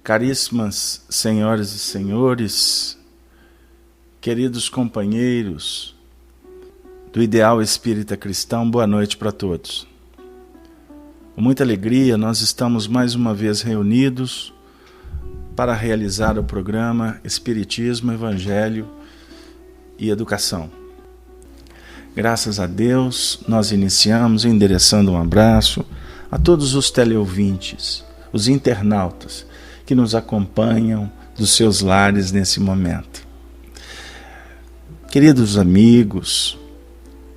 Caríssimas senhoras e senhores, queridos companheiros do Ideal Espírita Cristão, boa noite para todos. Com muita alegria, nós estamos mais uma vez reunidos para realizar o programa Espiritismo, Evangelho e Educação. Graças a Deus, nós iniciamos endereçando um abraço a todos os teleouvintes, os internautas que nos acompanham dos seus lares nesse momento. Queridos amigos,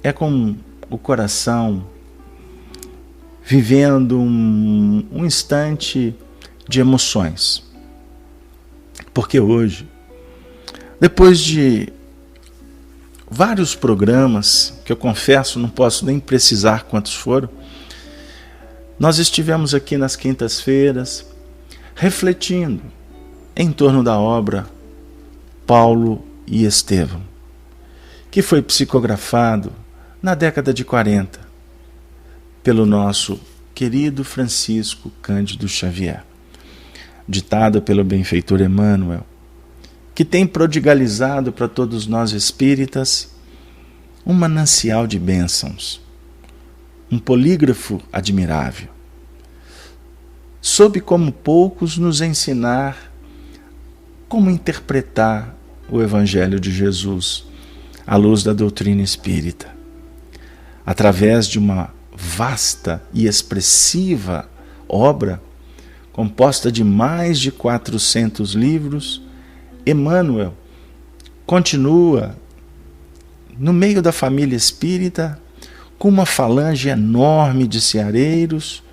é com o coração vivendo um instante de emoções. Porque hoje, depois de vários programas, que eu confesso, não posso nem precisar quantos foram, nós estivemos aqui nas quintas-feiras refletindo em torno da obra Paulo e Estevão, que foi psicografado na década de 40 pelo nosso querido Francisco Cândido Xavier, ditado pelo benfeitor Emmanuel, que tem prodigalizado para todos nós espíritas um manancial de bênçãos, um polígrafo admirável, soube como poucos nos ensinar como interpretar o Evangelho de Jesus à luz da doutrina espírita, através de uma vasta e expressiva obra composta de mais de 400 livros. Emmanuel continua no meio da família espírita com uma falange enorme de ceareiros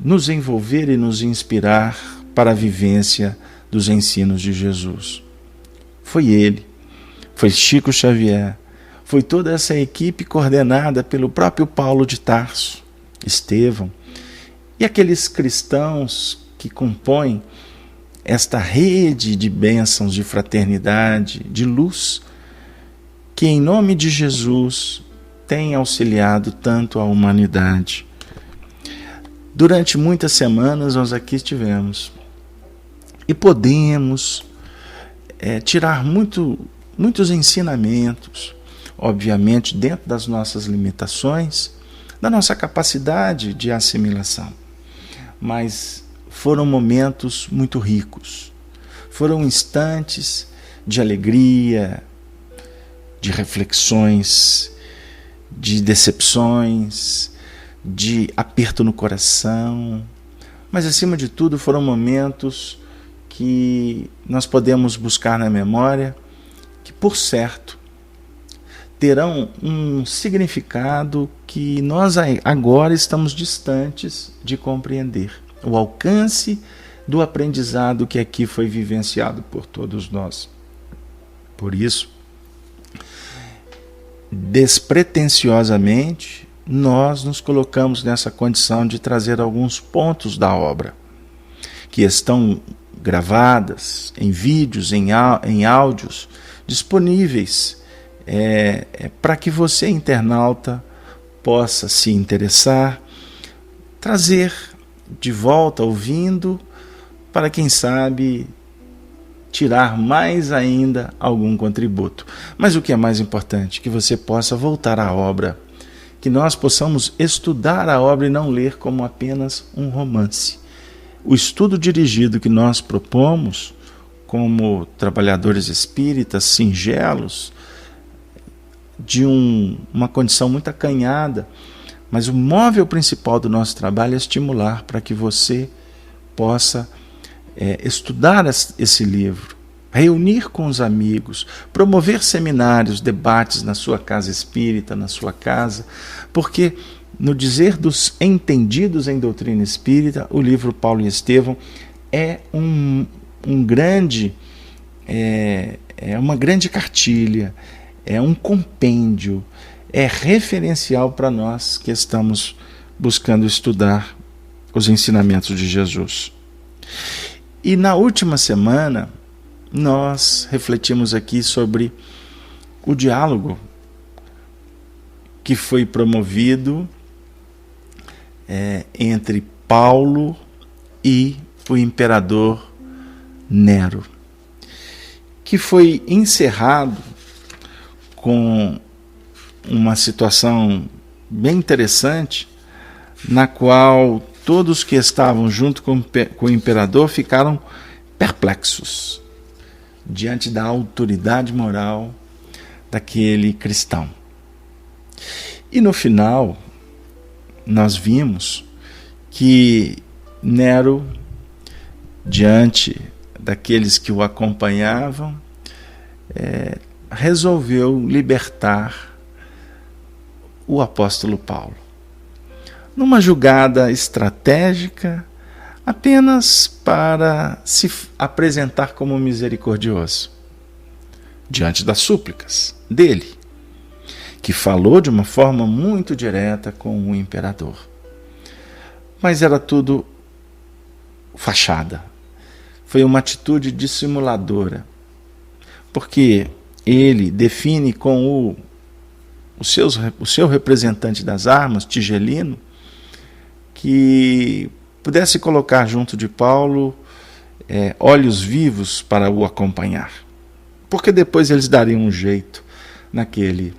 nos envolver e nos inspirar para a vivência dos ensinos de Jesus. Foi ele, foi Chico Xavier, foi toda essa equipe coordenada pelo próprio Paulo de Tarso, Estevão, e aqueles cristãos que compõem esta rede de bênçãos, de fraternidade, de luz, que em nome de Jesus tem auxiliado tanto a humanidade. Durante muitas semanas nós aqui estivemos e podemos tirar muitos ensinamentos, obviamente dentro das nossas limitações, da nossa capacidade de assimilação. Mas foram momentos muito ricos, foram instantes de alegria, de reflexões, de decepções, de aperto no coração, mas acima de tudo foram momentos que nós podemos buscar na memória, que por certo terão um significado que nós agora estamos distantes de compreender, o alcance do aprendizado que aqui foi vivenciado por todos nós. Por isso, despretensiosamente, nós nos colocamos nessa condição de trazer alguns pontos da obra, que estão gravadas em vídeos, em áudios, disponíveis para que você, internauta, possa se interessar, trazer de volta ouvindo, para quem sabe tirar mais ainda algum contributo. Mas o que é mais importante, que você possa voltar à obra, que nós possamos estudar a obra e não ler como apenas um romance. O estudo dirigido que nós propomos, como trabalhadores espíritas singelos, de uma condição muito acanhada, mas o móvel principal do nosso trabalho é estimular para que você possa estudar esse livro, reunir com os amigos, promover seminários, debates na sua casa espírita, na sua casa, porque, no dizer dos entendidos em doutrina espírita, o livro Paulo e Estevão é uma grande cartilha, é um compêndio, é referencial para nós que estamos buscando estudar os ensinamentos de Jesus. E na última semana, nós refletimos aqui sobre o diálogo que foi promovido entre Paulo e o imperador Nero, que foi encerrado com uma situação bem interessante, na qual todos que estavam junto com o imperador ficaram perplexos diante da autoridade moral daquele cristão. E no final, nós vimos que Nero, diante daqueles que o acompanhavam, resolveu libertar o apóstolo Paulo. Numa jogada estratégica, apenas para se apresentar como misericordioso, diante das súplicas dele, que falou de uma forma muito direta com o imperador. Mas era tudo fachada. Foi uma atitude dissimuladora, porque ele define com o seu representante das armas, Tigelino, que pudesse colocar junto de Paulo olhos vivos para o acompanhar, porque depois eles dariam um jeito naquele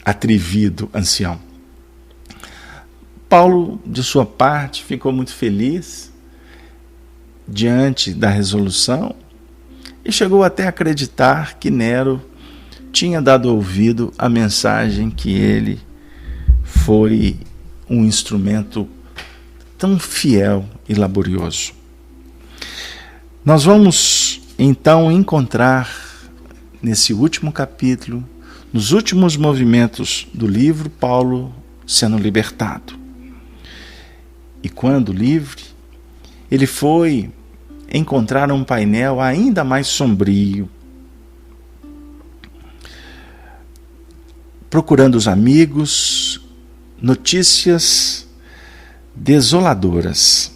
atrevido ancião. Paulo, de sua parte, ficou muito feliz diante da resolução e chegou até a acreditar que Nero tinha dado ouvido à mensagem que ele foi um instrumento tão fiel e laborioso. Nós vamos então encontrar nesse último capítulo, nos últimos movimentos do livro, Paulo sendo libertado. E quando livre, ele foi encontrar um painel ainda mais sombrio, procurando os amigos, notícias desoladoras.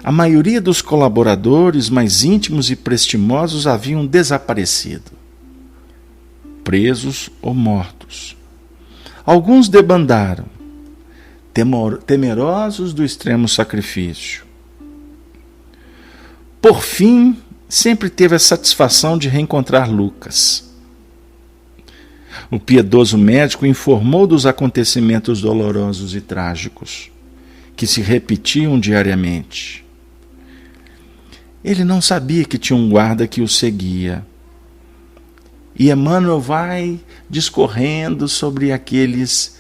A maioria dos colaboradores mais íntimos e prestimosos haviam desaparecido, presos ou mortos. Alguns debandaram, temerosos do extremo sacrifício. Por fim, sempre teve a satisfação de reencontrar Lucas. O piedoso médico informou dos acontecimentos dolorosos e trágicos, que se repetiam diariamente. Ele não sabia que tinha um guarda que o seguia. E Emmanuel vai discorrendo sobre aqueles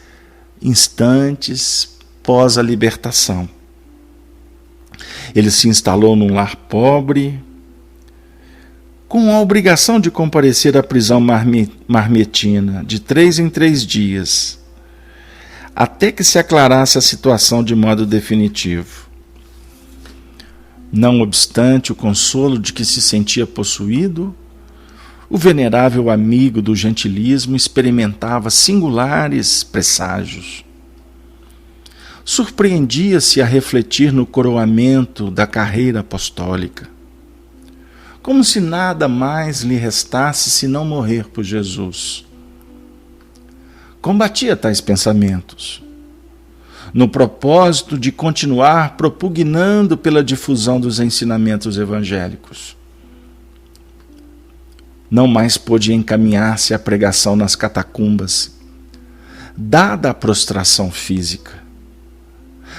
instantes pós a libertação. Ele se instalou num lar pobre, com a obrigação de comparecer à prisão marmetina de 3 em 3 dias, até que se aclarasse a situação de modo definitivo. Não obstante o consolo de que se sentia possuído, o venerável amigo do gentilismo experimentava singulares presságios. Surpreendia-se a refletir no coroamento da carreira apostólica, como se nada mais lhe restasse senão morrer por Jesus. Combatia tais pensamentos, no propósito de continuar propugnando pela difusão dos ensinamentos evangélicos. Não mais pôde encaminhar-se à pregação nas catacumbas, dada a prostração física,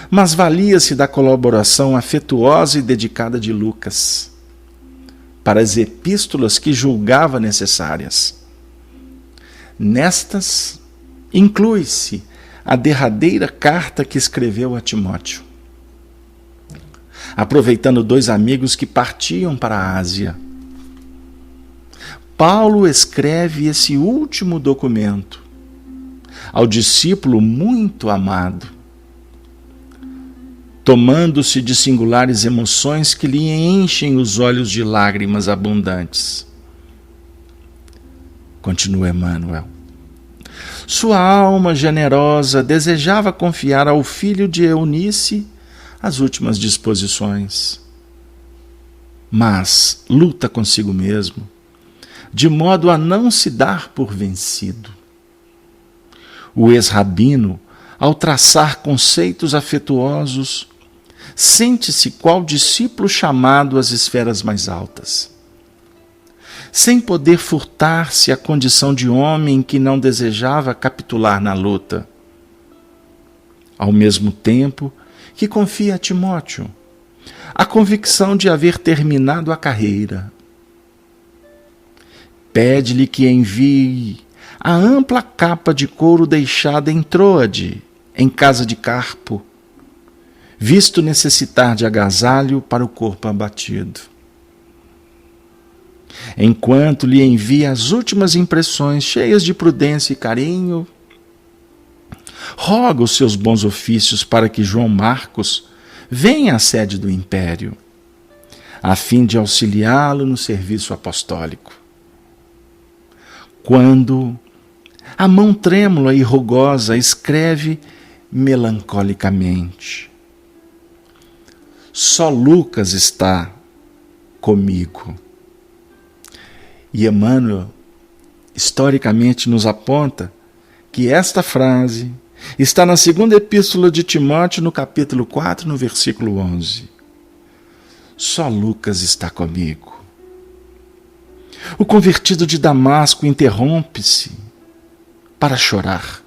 mas valia-se da colaboração afetuosa e dedicada de Lucas para as epístolas que julgava necessárias. Nestas, inclui-se a derradeira carta que escreveu a Timóteo, aproveitando 2 amigos que partiam para a Ásia. Paulo escreve esse último documento ao discípulo muito amado, tomando-se de singulares emoções que lhe enchem os olhos de lágrimas abundantes. Continua Emmanuel. Sua alma generosa desejava confiar ao filho de Eunice as últimas disposições, mas luta consigo mesmo, de modo a não se dar por vencido. O ex-rabino, ao traçar conceitos afetuosos, sente-se qual discípulo chamado às esferas mais altas, sem poder furtar-se à condição de homem que não desejava capitular na luta, ao mesmo tempo que confia a Timóteo a convicção de haver terminado a carreira. Pede-lhe que envie a ampla capa de couro deixada em Troade, em casa de Carpo, visto necessitar de agasalho para o corpo abatido. Enquanto lhe envia as últimas impressões cheias de prudência e carinho, roga os seus bons ofícios para que João Marcos venha à sede do império, a fim de auxiliá-lo no serviço apostólico. Quando a mão trêmula e rugosa escreve melancolicamente: só Lucas está comigo. E Emmanuel, historicamente, nos aponta que esta frase está na segunda epístola de Timóteo, no capítulo 4, no versículo 11. Só Lucas está comigo. O convertido de Damasco interrompe-se para chorar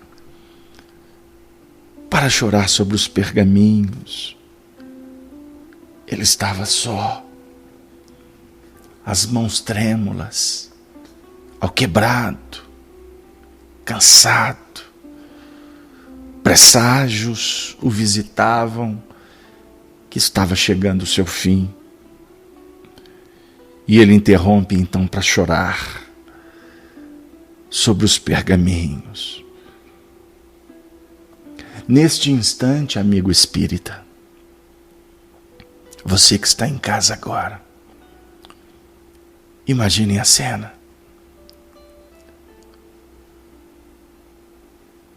sobre os pergaminhos. Ele estava só, as mãos trêmulas, alquebrado, cansado. Presságios o visitavam que estava chegando o seu fim. E ele interrompe então para chorar sobre os pergaminhos. Neste instante, amigo espírita, você que está em casa agora, imagine a cena.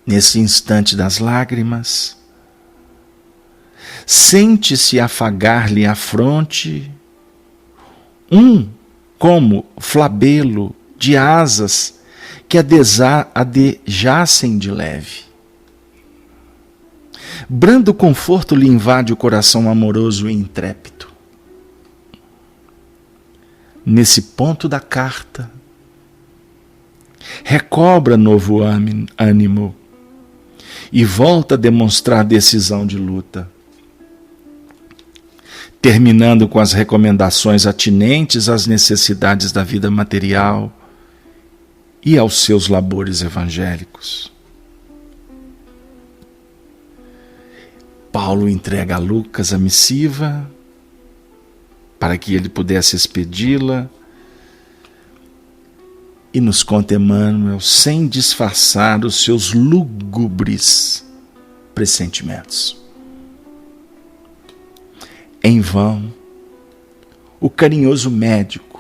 Nesse instante das lágrimas, sente-se afagar-lhe a fronte como flabelo de asas que adejassem de leve. Brando conforto lhe invade o coração amoroso e intrépido. Nesse ponto da carta, recobra novo ânimo e volta a demonstrar decisão de luta, terminando com as recomendações atinentes às necessidades da vida material e aos seus labores evangélicos. Paulo entrega a Lucas a missiva para que ele pudesse expedi-la, e nos conta Emmanuel, sem disfarçar os seus lúgubres pressentimentos. Em vão, o carinhoso médico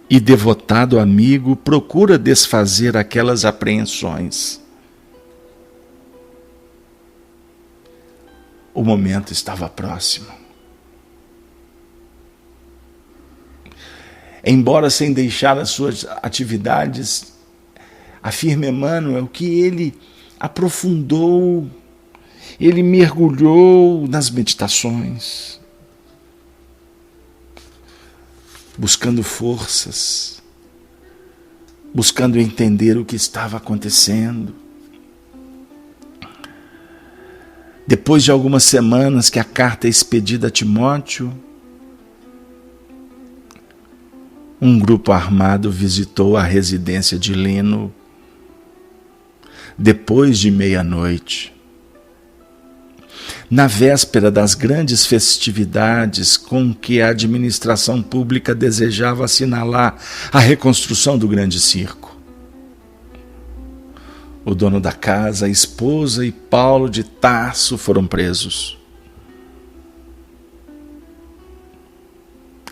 e devotado amigo procura desfazer aquelas apreensões. O momento estava próximo. Embora sem deixar as suas atividades, afirma Emmanuel que ele aprofundou, ele mergulhou nas meditações, buscando forças, buscando entender o que estava acontecendo. Depois de algumas semanas que a carta é expedida a Timóteo, um grupo armado visitou a residência de Lino depois de meia-noite, na véspera das grandes festividades com que a administração pública desejava assinalar a reconstrução do grande circo. O dono da casa, a esposa e Paulo de Tarso foram presos.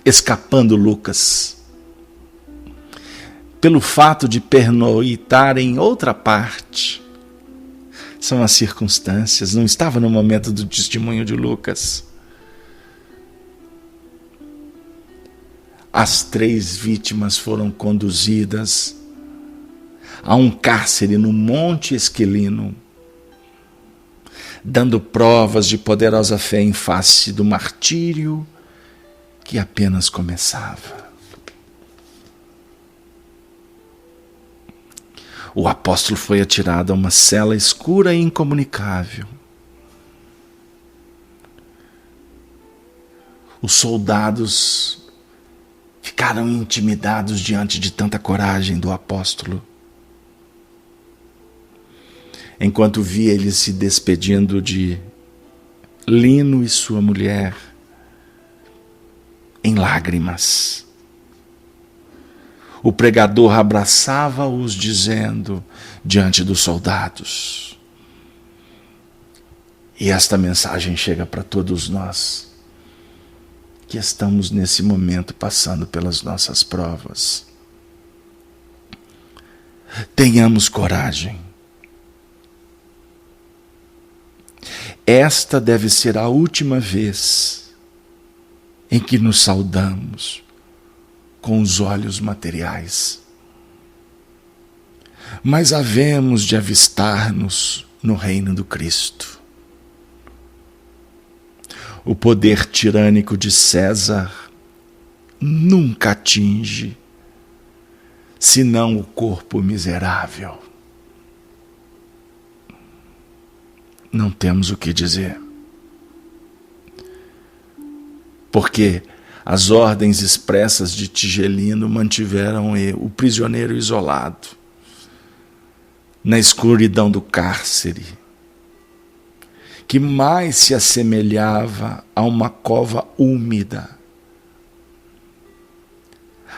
Escapando Lucas, pelo fato de pernoitar em outra parte. São as circunstâncias, não estava no momento do testemunho de Lucas. As 3 vítimas foram conduzidas a um cárcere no Monte Esquilino, dando provas de poderosa fé em face do martírio que apenas começava. O apóstolo foi atirado a uma cela escura e incomunicável. Os soldados ficaram intimidados diante de tanta coragem do apóstolo. Enquanto via ele se despedindo de Lino e sua mulher, em lágrimas, o pregador abraçava-os, dizendo diante dos soldados. E esta mensagem chega para todos nós, que estamos nesse momento passando pelas nossas provas. Tenhamos coragem. Esta deve ser a última vez em que nos saudamos com os olhos materiais. Mas havemos de avistar-nos no reino do Cristo. O poder tirânico de César nunca atinge, senão o corpo miserável. Não temos o que dizer. Porque as ordens expressas de Tigelino mantiveram o prisioneiro isolado, na escuridão do cárcere, que mais se assemelhava a uma cova úmida.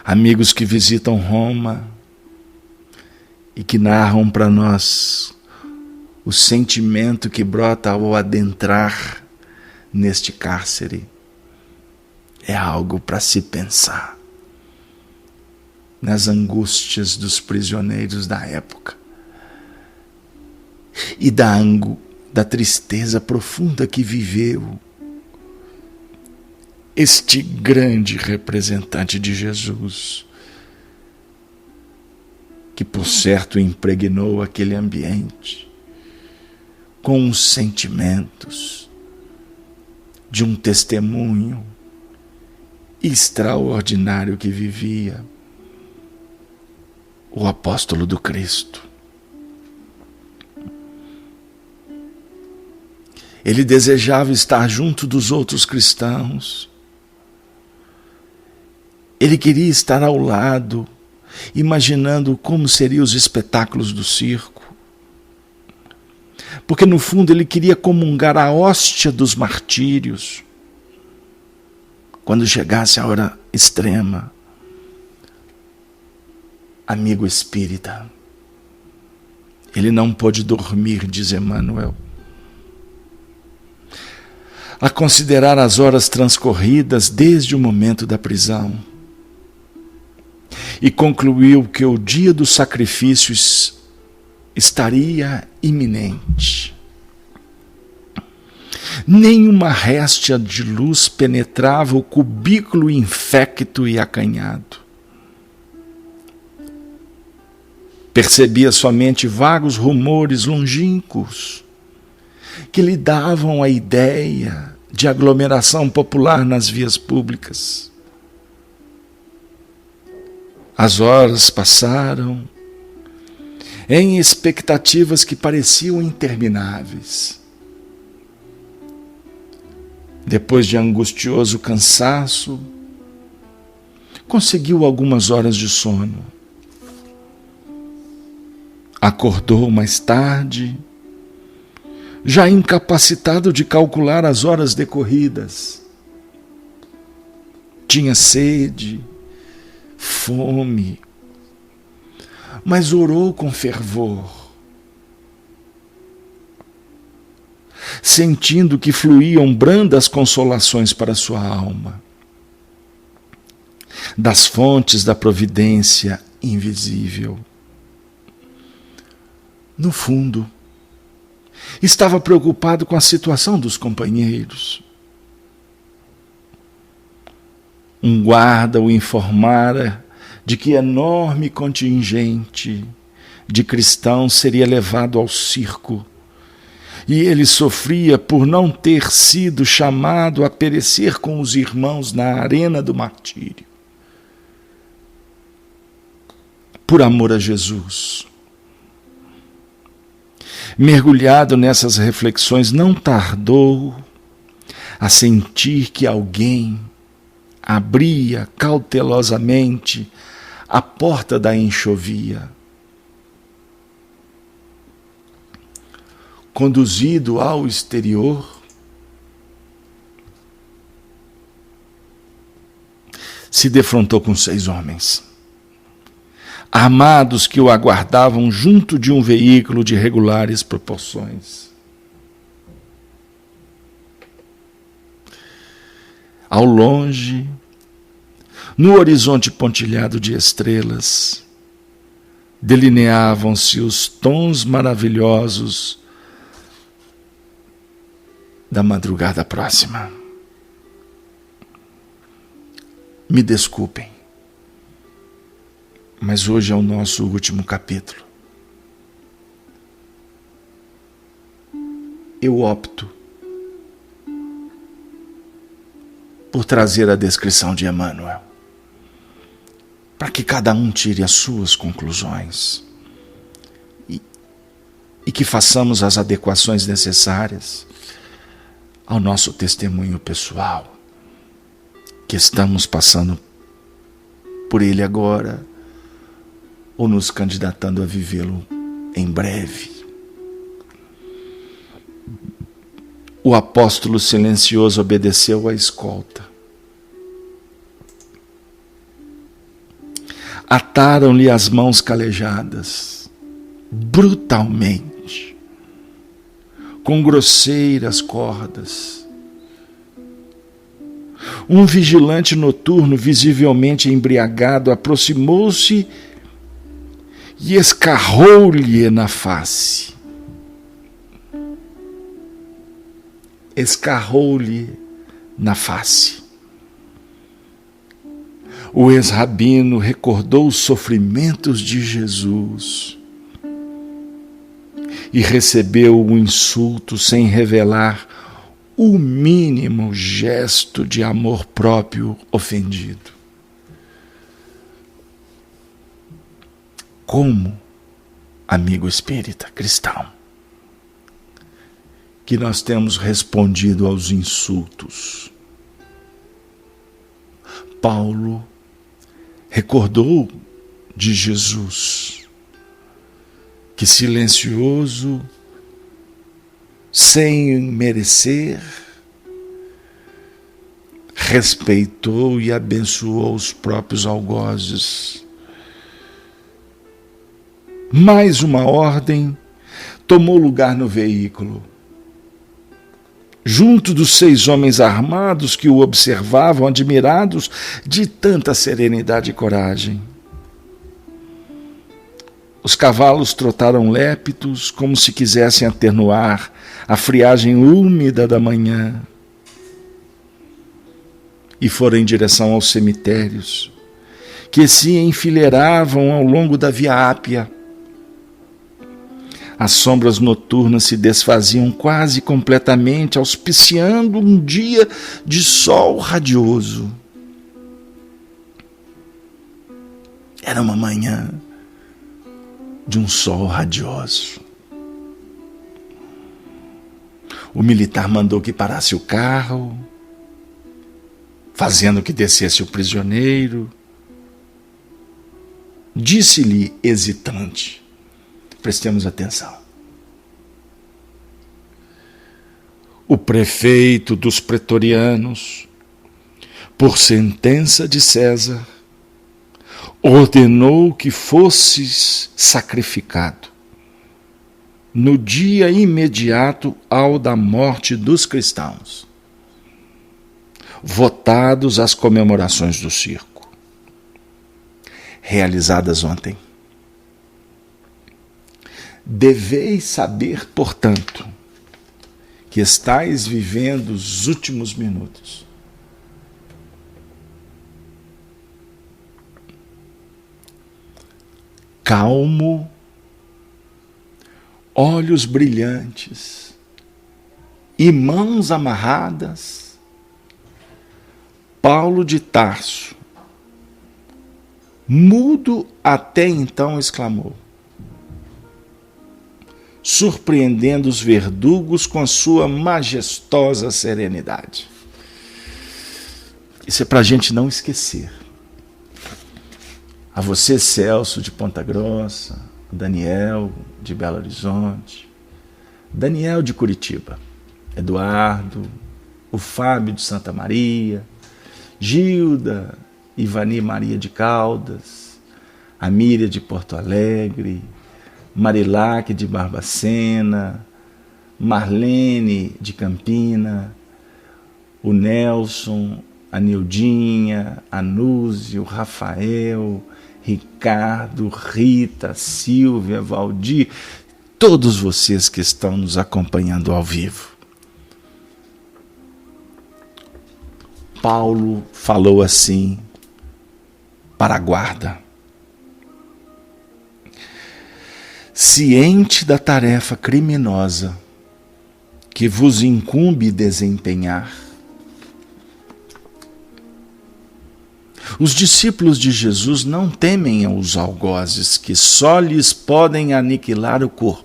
Amigos que visitam Roma e que narram para nós o sentimento que brota ao adentrar neste cárcere, é algo para se pensar. Nas angústias dos prisioneiros da época e da tristeza profunda que viveu este grande representante de Jesus, que por certo impregnou aquele ambiente com os sentimentos de um testemunho extraordinário que vivia o apóstolo do Cristo. Ele desejava estar junto dos outros cristãos. Ele queria estar ao lado, imaginando como seriam os espetáculos do circo. Porque no fundo ele queria comungar a hóstia dos martírios. Quando chegasse a hora extrema, amigo espírita, ele não pôde dormir, diz Emmanuel. A considerar as horas transcorridas desde o momento da prisão, e concluiu que o dia dos sacrifícios estaria iminente. Nenhuma réstia de luz penetrava o cubículo infecto e acanhado. Percebia somente vagos rumores longínquos que lhe davam a ideia de aglomeração popular nas vias públicas. As horas passaram em expectativas que pareciam intermináveis. Depois de angustioso cansaço, conseguiu algumas horas de sono. Acordou mais tarde, já incapacitado de calcular as horas decorridas. Tinha sede, fome, mas orou com fervor, sentindo que fluíam brandas consolações para sua alma, das fontes da providência invisível. No fundo, estava preocupado com a situação dos companheiros. Um guarda o informara de que enorme contingente de cristãos seria levado ao circo e ele sofria por não ter sido chamado a perecer com os irmãos na arena do martírio. Por amor a Jesus. Mergulhado nessas reflexões, não tardou a sentir que alguém abria cautelosamente a porta da enxovia. Conduzido ao exterior, se defrontou com 6 homens, armados, que o aguardavam junto de um veículo de regulares proporções. Ao longe, no horizonte pontilhado de estrelas, delineavam-se os tons maravilhosos da madrugada próxima. Me desculpem, mas hoje é o nosso último capítulo. Eu opto por trazer a descrição de Emmanuel, para que cada um tire as suas conclusões e que façamos as adequações necessárias ao nosso testemunho pessoal, que estamos passando por ele agora, ou nos candidatando a vivê-lo em breve. O apóstolo silencioso obedeceu à escolta. Ataram-lhe as mãos calejadas, brutalmente, com grosseiras cordas. Um vigilante noturno, visivelmente embriagado, aproximou-se e escarrou-lhe na face. Escarrou-lhe na face. O ex-rabino recordou os sofrimentos de Jesus e recebeu o insulto sem revelar o mínimo gesto de amor próprio ofendido. Como, amigo espírita cristão, que nós temos respondido aos insultos? Paulo recordou de Jesus, que silencioso, sem merecer, respeitou e abençoou os próprios algozes. Mais uma ordem tomou lugar no veículo. Junto dos 6 homens armados que o observavam, admirados de tanta serenidade e coragem. Os cavalos trotaram lépidos, como se quisessem atenuar a friagem úmida da manhã, e foram em direção aos cemitérios, que se enfileiravam ao longo da Via Ápia. As sombras noturnas se desfaziam quase completamente, auspiciando um dia de sol radioso. Era uma manhã de um sol radioso. O militar mandou que parasse o carro, fazendo que descesse o prisioneiro. Disse-lhe hesitante: prestemos atenção. O prefeito dos pretorianos, por sentença de César, ordenou que fosses sacrificado no dia imediato ao da morte dos cristãos, votados às comemorações do circo, realizadas ontem. Deveis saber, portanto, que estais vivendo os últimos minutos. Calmo, olhos brilhantes, e mãos amarradas, Paulo de Tarso, mudo até então, exclamou, surpreendendo os verdugos com a sua majestosa serenidade. Isso é para a gente não esquecer. A você, Celso, de Ponta Grossa, Daniel, de Belo Horizonte, Daniel, de Curitiba, Eduardo, o Fábio, de Santa Maria, Gilda, Ivani Maria de Caldas, a Míria, de Porto Alegre, Marilac, de Barbacena, Marlene, de Campina, o Nelson, a Nildinha, a Núzio, o Rafael, Ricardo, Rita, Silvia, Valdir, todos vocês que estão nos acompanhando ao vivo. Paulo falou assim para a guarda: ciente da tarefa criminosa que vos incumbe desempenhar, os discípulos de Jesus não temem os algozes que só lhes podem aniquilar o corpo.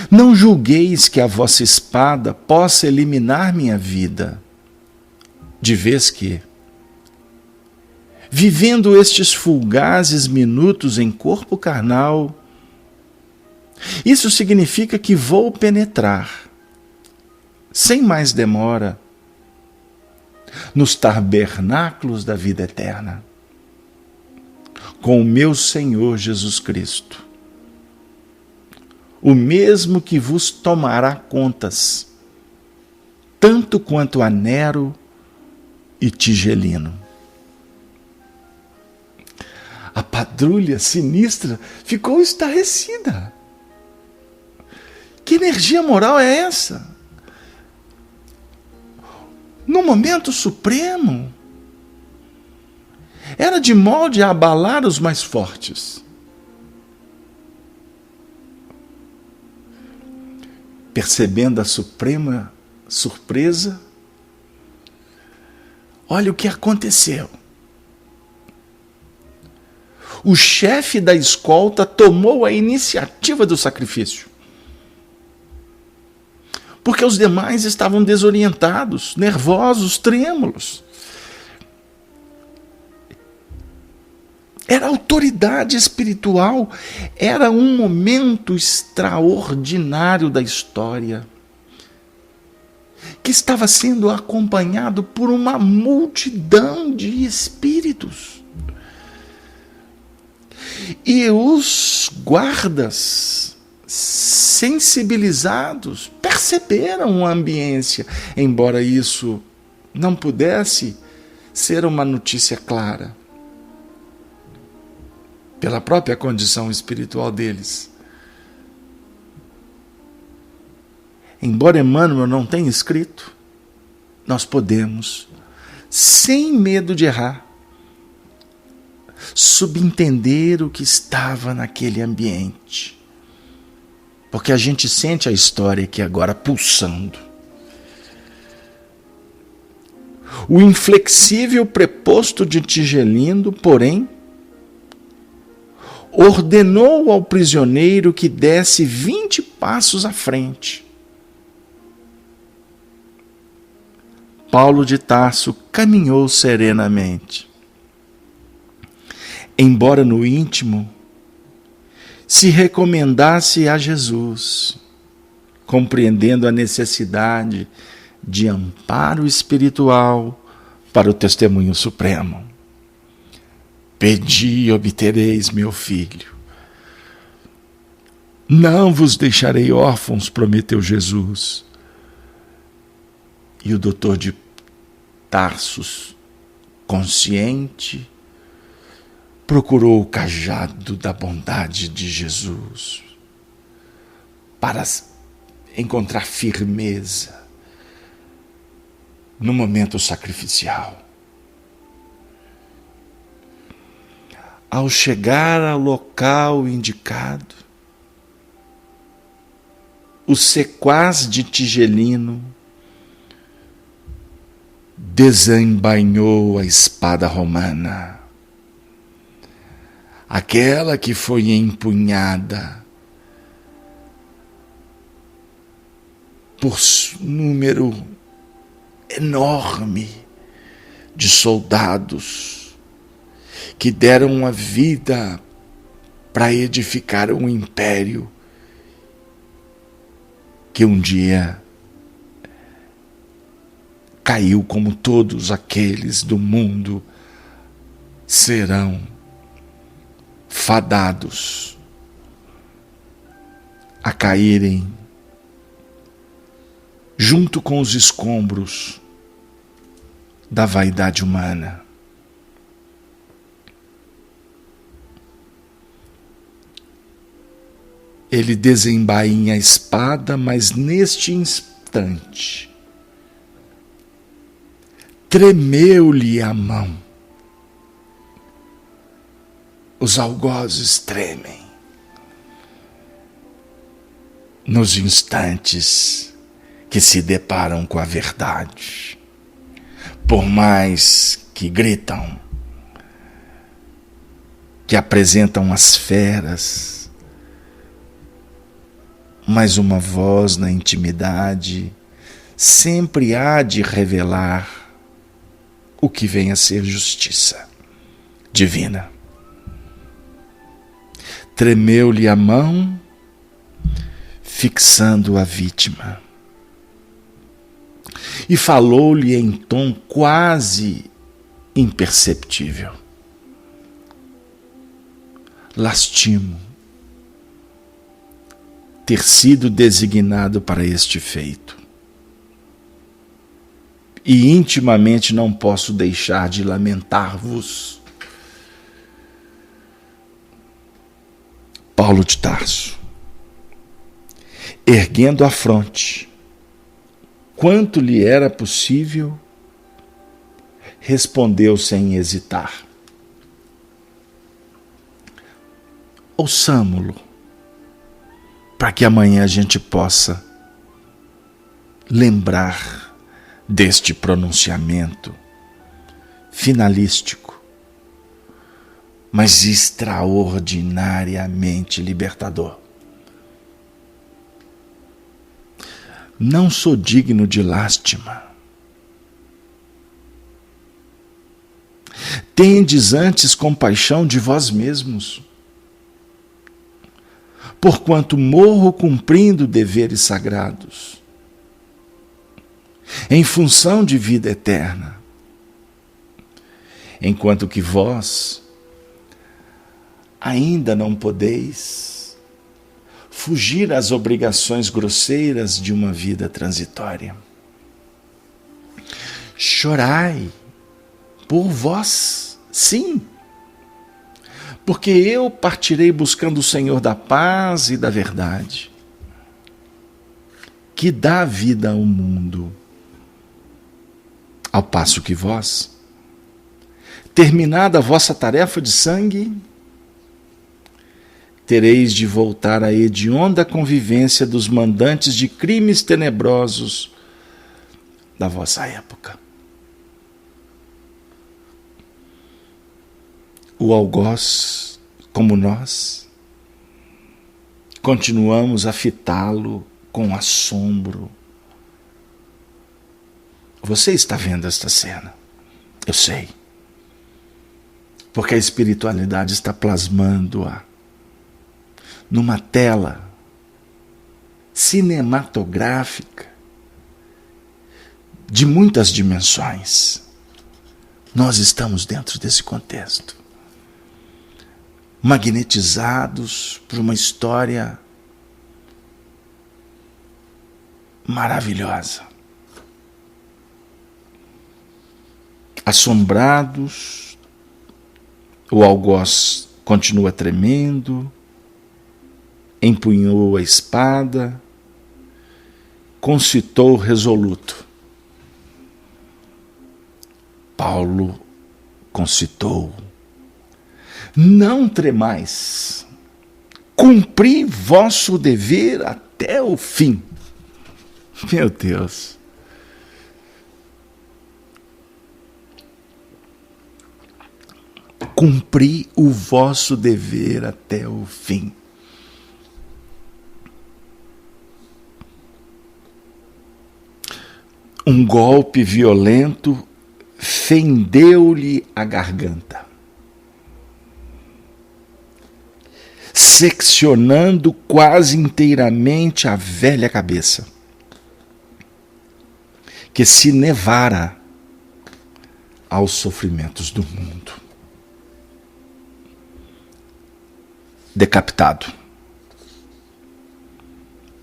Não julgueis que a vossa espada possa eliminar minha vida, de vez que, vivendo estes fugazes minutos em corpo carnal, isso significa que vou penetrar, sem mais demora, nos tabernáculos da vida eterna, com o meu Senhor Jesus Cristo, o mesmo que vos tomará contas, tanto quanto a Nero e Tigelino. A patrulha sinistra ficou estarrecida. Que energia moral é essa? No momento supremo, era de molde a abalar os mais fortes. Percebendo a suprema surpresa, olha o que aconteceu. O chefe da escolta tomou a iniciativa do sacrifício, porque os demais estavam desorientados, nervosos, trêmulos. Era autoridade espiritual, era um momento extraordinário da história, que estava sendo acompanhado por uma multidão de espíritos. E os guardas, sensibilizados, perceberam a ambiência, embora isso não pudesse ser uma notícia clara, pela própria condição espiritual deles. Embora Emmanuel não tenha escrito, nós podemos, sem medo de errar, subentender o que estava naquele ambiente. Porque a gente sente a história aqui agora pulsando. O inflexível preposto de Tigelindo, porém, ordenou ao prisioneiro que desse 20 passos à frente. Paulo de Tarso caminhou serenamente. Embora no íntimo se recomendasse a Jesus, compreendendo a necessidade de amparo espiritual para o testemunho supremo. Pedi e obtereis, meu filho. Não vos deixarei órfãos, prometeu Jesus. E o doutor de Tarsus, consciente, procurou o cajado da bondade de Jesus para encontrar firmeza no momento sacrificial. Ao chegar ao local indicado, o sequaz de Tigelino desembainhou a espada romana, aquela que foi empunhada por número enorme de soldados que deram a vida para edificar um império que um dia caiu, como todos aqueles do mundo serão fadados a caírem junto com os escombros da vaidade humana. Ele desembainha a espada, mas neste instante tremeu-lhe a mão. Os algozes tremem nos instantes que se deparam com a verdade. Por mais que gritam, que apresentam as feras, mas uma voz na intimidade sempre há de revelar o que vem a ser justiça divina. Tremeu-lhe a mão, fixando a vítima, e falou-lhe em tom quase imperceptível: lastimo ter sido designado para este feito, e intimamente não posso deixar de lamentar-vos. Paulo de Tarso, erguendo a fronte, quanto lhe era possível, respondeu sem hesitar: ouçamo-lo, para que amanhã a gente possa lembrar deste pronunciamento finalístico, mas extraordinariamente libertador. Não sou digno de lástima. Tendes antes compaixão de vós mesmos, porquanto morro cumprindo deveres sagrados, em função de vida eterna, enquanto que vós ainda não podeis fugir às obrigações grosseiras de uma vida transitória. Chorai por vós, sim, porque eu partirei buscando o Senhor da paz e da verdade, que dá vida ao mundo, ao passo que vós, terminada a vossa tarefa de sangue, tereis de voltar à hedionda convivência dos mandantes de crimes tenebrosos da vossa época. O algoz, como nós, continuamos a fitá-lo com assombro. Você está vendo esta cena? Eu sei. Porque a espiritualidade está plasmando-a numa tela cinematográfica de muitas dimensões. Nós estamos dentro desse contexto, magnetizados por uma história maravilhosa, assombrados. O algoz continua tremendo, empunhou a espada, concitou resoluto. Paulo concitou: não tremais, cumpri vosso dever até até o fim. Meu Deus. Cumpri o vosso dever até o fim. Um golpe violento fendeu-lhe a garganta, seccionando quase inteiramente a velha cabeça, que se nevara aos sofrimentos do mundo. Decapitado.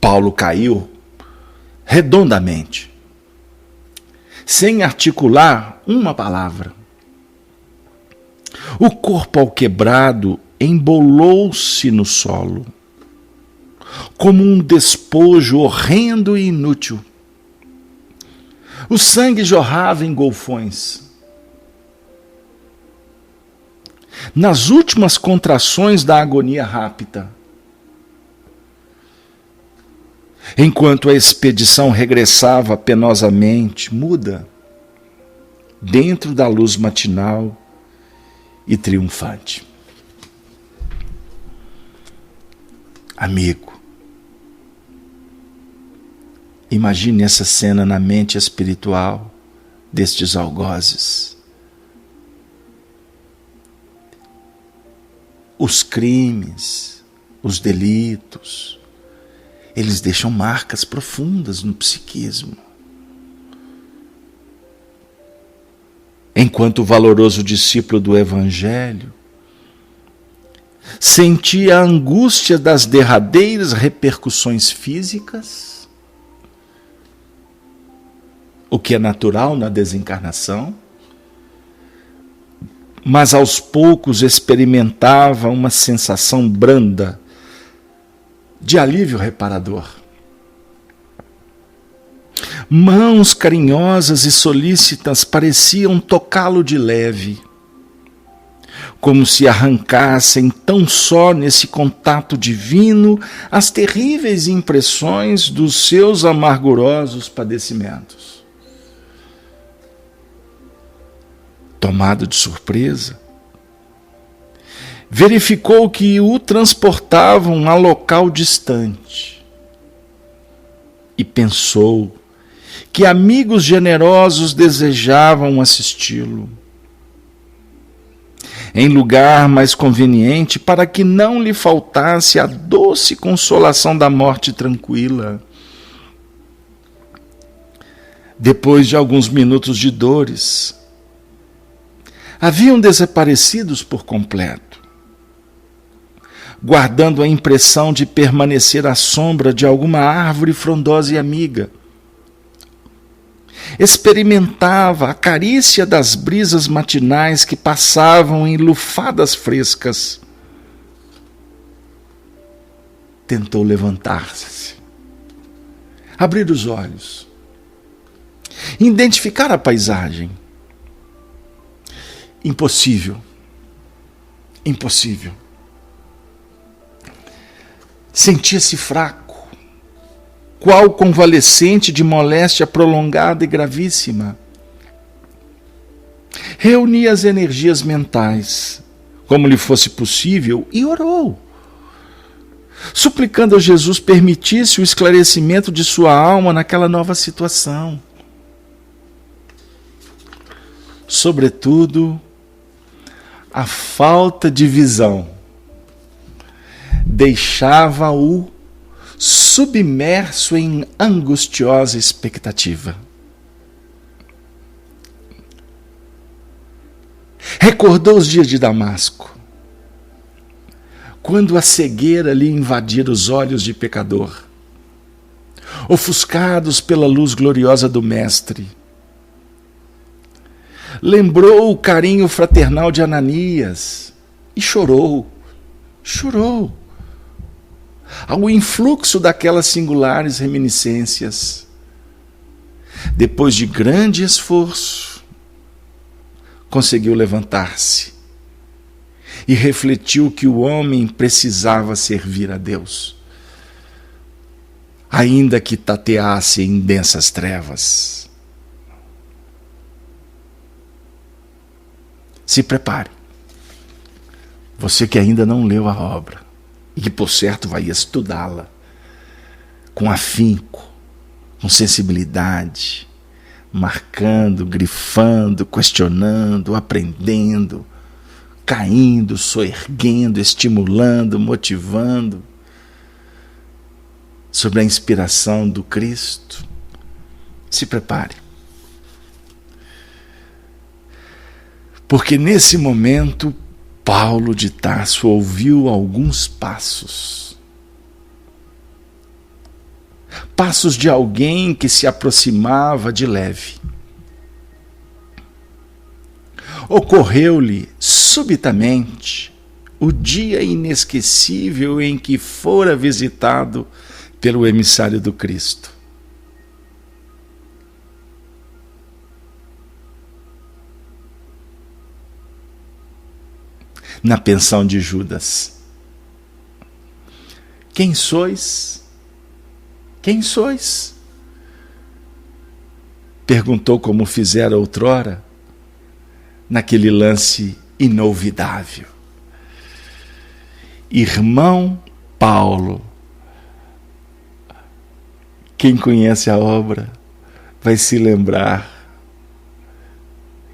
Paulo caiu redondamente, sem articular uma palavra. O corpo alquebrado embolou-se no solo, como um despojo horrendo e inútil. O sangue jorrava em golfões. Nas últimas contrações da agonia rápida, enquanto a expedição regressava penosamente, muda, dentro da luz matinal e triunfante. Amigo, imagine essa cena na mente espiritual destes algozes. Os crimes, os delitos, eles deixam marcas profundas no psiquismo. Enquanto o valoroso discípulo do Evangelho sentia a angústia das derradeiras repercussões físicas, o que é natural na desencarnação, mas aos poucos experimentava uma sensação branda de alívio reparador. Mãos carinhosas e solícitas pareciam tocá-lo de leve, como se arrancassem tão só nesse contato divino as terríveis impressões dos seus amargurosos padecimentos. Tomado de surpresa, verificou que o transportavam a local distante e pensou que amigos generosos desejavam assisti-lo em lugar mais conveniente para que não lhe faltasse a doce consolação da morte tranquila. Depois de alguns minutos de dores, haviam desaparecidos por completo, guardando a impressão de permanecer à sombra de alguma árvore frondosa e amiga. Experimentava a carícia das brisas matinais que passavam em lufadas frescas. Tentou levantar-se, abrir os olhos, identificar a paisagem. Impossível. Impossível. Sentia-se fraco, qual convalescente de moléstia prolongada e gravíssima. Reunia as energias mentais, como lhe fosse possível, e orou, suplicando a Jesus permitisse o esclarecimento de sua alma naquela nova situação. Sobretudo, a falta de visão deixava-o submerso em angustiosa expectativa. Recordou os dias de Damasco, quando a cegueira lhe invadira os olhos de pecador, ofuscados pela luz gloriosa do Mestre. Lembrou o carinho fraternal de Ananias e chorou, ao influxo daquelas singulares reminiscências. Depois de grande esforço, conseguiu levantar-se e refletiu que o homem precisava servir a Deus. ainda que tateasse em densas trevas. Se prepare. Você que ainda não leu a obra e que, por certo, vai estudá-la com afinco, com sensibilidade, marcando, grifando, questionando, aprendendo, caindo, soerguendo, estimulando, motivando, sobre a inspiração do Cristo. Se prepare. Porque nesse momento, Paulo de Tarso ouviu alguns passos. Passos de alguém que se aproximava de leve. Ocorreu-lhe subitamente o dia inesquecível em que fora visitado pelo emissário do Cristo. Na pensão de Judas. Quem sois? Quem sois? Perguntou como fizera outrora, naquele lance inolvidável. Irmão Paulo. Quem conhece a obra vai se lembrar.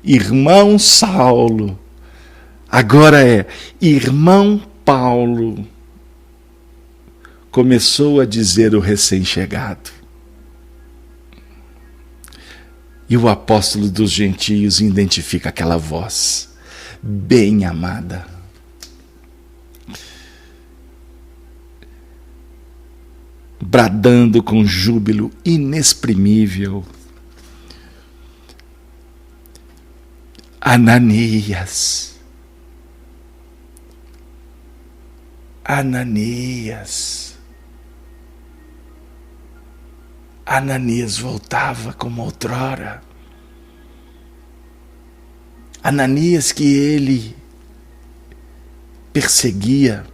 Irmão Saulo. Agora é irmão Paulo. Começou a dizer o recém-chegado. E o apóstolo dos gentios identifica aquela voz bem amada. Bradando com júbilo inexprimível. Ananias. Ananias. Ananias voltava como outrora. Ananias que ele perseguia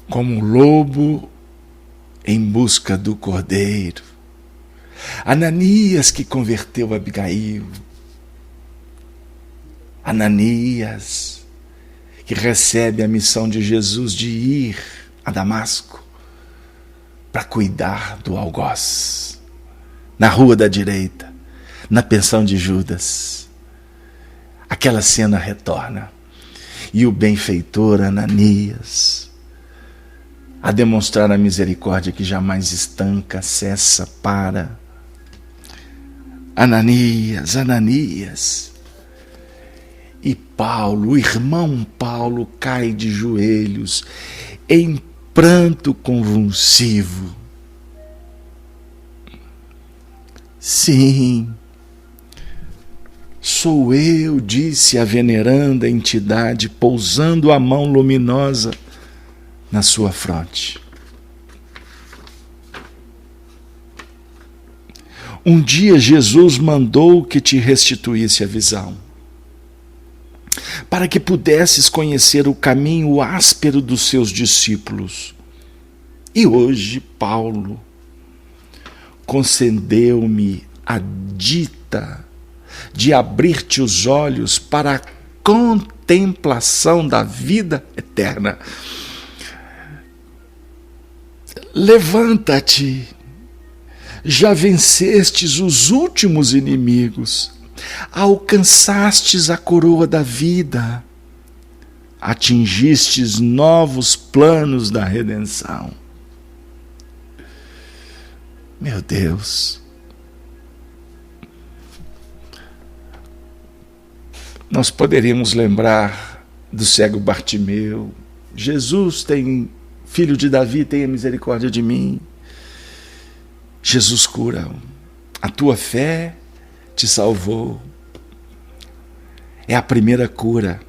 como lobo em busca do cordeiro. Ananias que converteu Abigail. Ananias que recebe a missão de Jesus de ir a Damasco para cuidar do algoz, na rua da direita, na pensão de Judas. Aquela cena retorna, e o benfeitor Ananias, a demonstrar a misericórdia que jamais estanca, cessa, para. Ananias, Ananias. E Paulo, o irmão Paulo, cai de joelhos em pranto convulsivo. Sim, sou eu, disse a veneranda entidade, pousando a mão luminosa na sua fronte. Um dia Jesus mandou que te restituísse a visão, para que pudesses conhecer o caminho áspero dos seus discípulos. E hoje, Paulo, concedeu-me a dita de abrir-te os olhos para a contemplação da vida eterna. Levanta-te, já vencestes os últimos inimigos, alcançastes a coroa da vida, atingistes novos planos da redenção. Meu Deus, nós poderíamos lembrar do cego Bartimeu. Jesus, filho de Davi, tenha misericórdia de mim. Jesus cura-o. A tua fé te salvou. É a primeira cura.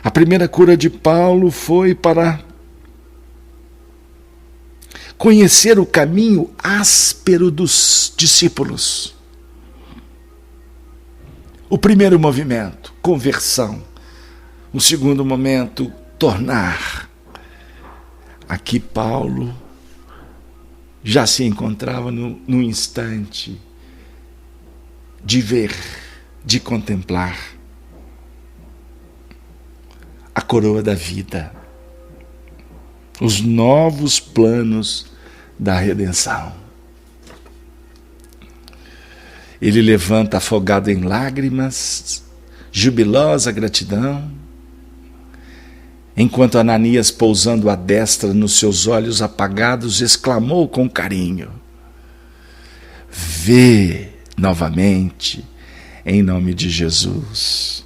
A primeira cura de Paulo foi para conhecer o caminho áspero dos discípulos. O primeiro movimento, conversão. O segundo momento, tornar Aqui Paulo já se encontrava no instante de ver, de contemplar a coroa da vida, os novos planos da redenção. Ele levanta afogado em lágrimas, jubilosa gratidão, enquanto Ananias, pousando a destra nos seus olhos apagados, exclamou com carinho: vê novamente, em nome de Jesus.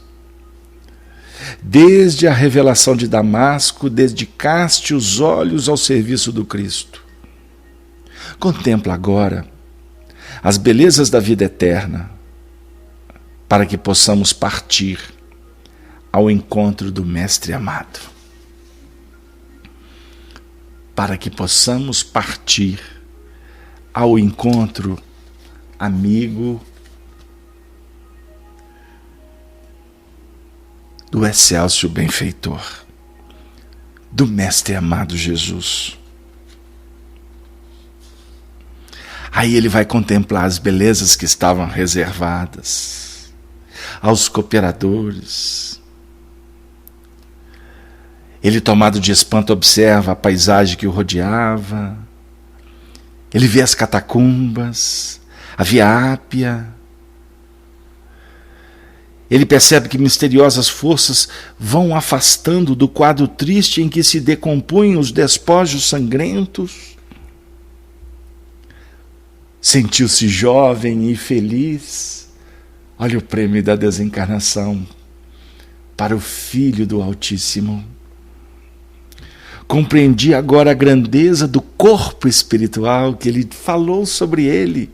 Desde a revelação de Damasco, dedicaste os olhos ao serviço do Cristo. Contempla agora as belezas da vida eterna, para que possamos partir ao encontro do Mestre amado. Para que possamos partir ao encontro amigo do excelso benfeitor, do Mestre amado Jesus. Aí ele vai contemplar as belezas que estavam reservadas aos cooperadores. Ele, tomado de espanto, observa a paisagem que o rodeava. Ele vê as catacumbas, a Via Ápia. Ele percebe que misteriosas forças vão afastando do quadro triste em que se decompunham os despojos sangrentos. Sentiu-se jovem e feliz. Olha o prêmio da desencarnação para o Filho do Altíssimo. Compreendi agora a grandeza do corpo espiritual que ele falou sobre ele.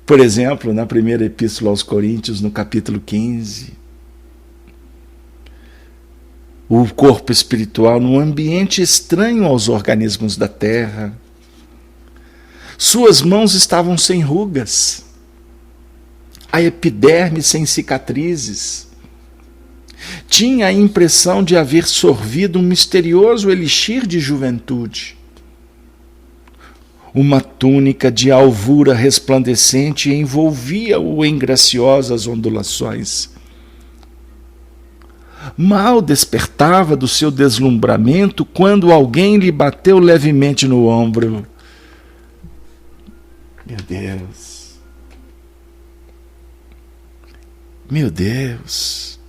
Por exemplo, na primeira epístola aos Coríntios, no capítulo 15. O corpo espiritual num ambiente estranho aos organismos da terra. Suas mãos estavam sem rugas, a epiderme sem cicatrizes. Tinha a impressão de haver sorvido um misterioso elixir de juventude. Uma túnica de alvura resplandecente envolvia-o em graciosas ondulações. Mal despertava do seu deslumbramento quando alguém lhe bateu levemente no ombro. Meu Deus! Meu Deus!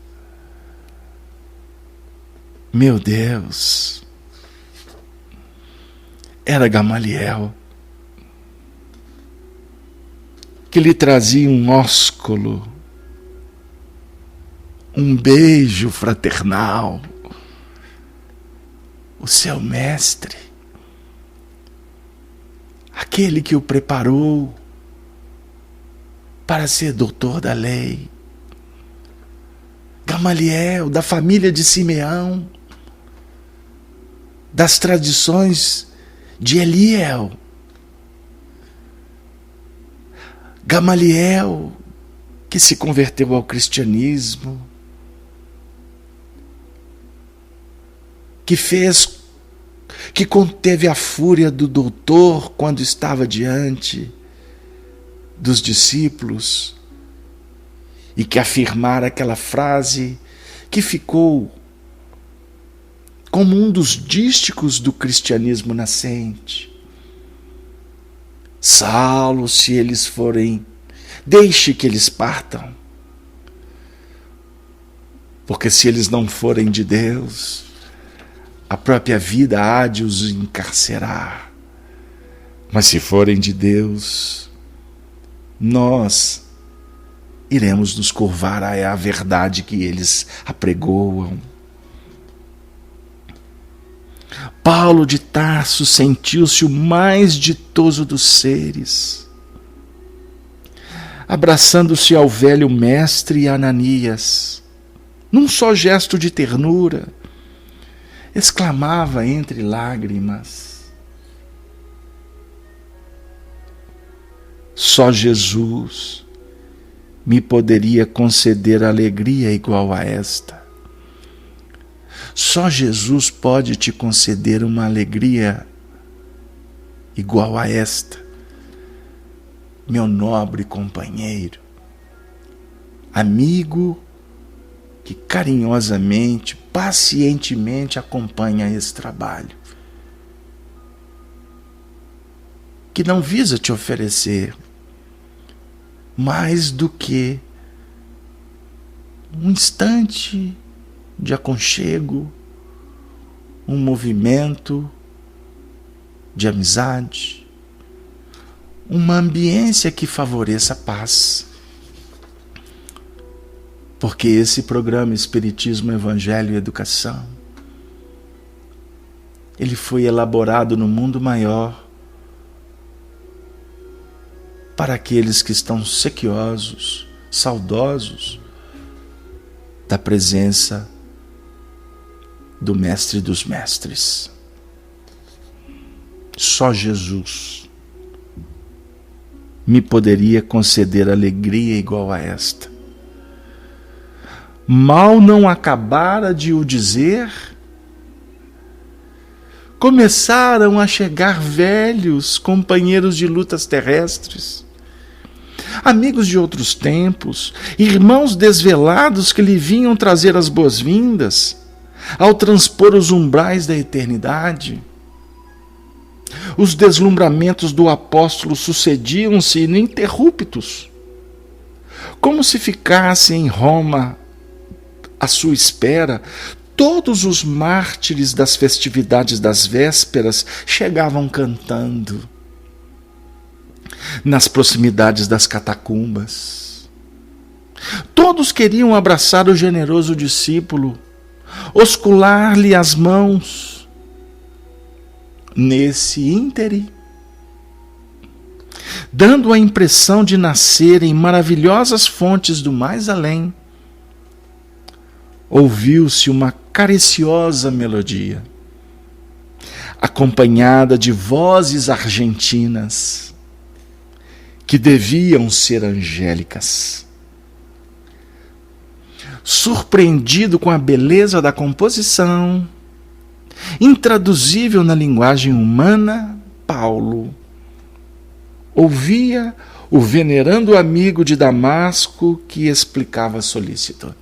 Meu Deus! Era Gamaliel, que lhe trazia um ósculo, um beijo fraternal, o seu mestre, aquele que o preparou para ser doutor da lei. Gamaliel, da família de Simeão, das tradições de Eliel. Gamaliel, que se converteu ao cristianismo, que conteve a fúria do doutor quando estava diante dos discípulos e que afirmara aquela frase que ficou como um dos dísticos do cristianismo nascente. Saulo, se eles forem, deixe que eles partam, porque se eles não forem de Deus, a própria vida há de os encarcerar. Mas se forem de Deus, nós iremos nos curvar à verdade que eles apregoam. Paulo de Tarso sentiu-se o mais ditoso dos seres. Abraçando-se ao velho mestre Ananias, num só gesto de ternura, exclamava entre lágrimas: só Jesus me poderia conceder alegria igual a esta. Só Jesus pode te conceder uma alegria igual a esta, meu nobre companheiro, amigo que carinhosamente, pacientemente acompanha esse trabalho, que não visa te oferecer mais do que um instante de aconchego, um movimento de amizade, uma ambiência que favoreça a paz. Porque esse programa Espiritismo, Evangelho e Educação, ele foi elaborado no mundo maior para aqueles que estão sequiosos, saudosos da presença do Mestre dos Mestres. Só Jesus me poderia conceder alegria igual a esta. Mal não acabara de o dizer, começaram a chegar velhos companheiros de lutas terrestres, amigos de outros tempos, irmãos desvelados que lhe vinham trazer as boas-vindas ao transpor os umbrais da eternidade. Os deslumbramentos do apóstolo sucediam-se ininterruptos, como se ficasse em Roma à sua espera. Todos os mártires das festividades das vésperas chegavam cantando nas proximidades das catacumbas. Todos queriam abraçar o generoso discípulo, oscular-lhe as mãos. Nesse ínterim, dando a impressão de nascerem maravilhosas fontes do mais além, ouviu-se uma cariciosa melodia, acompanhada de vozes argentinas, que deviam ser angélicas. Surpreendido com a beleza da composição, intraduzível na linguagem humana, Paulo ouvia o venerando amigo de Damasco que explicava solícito: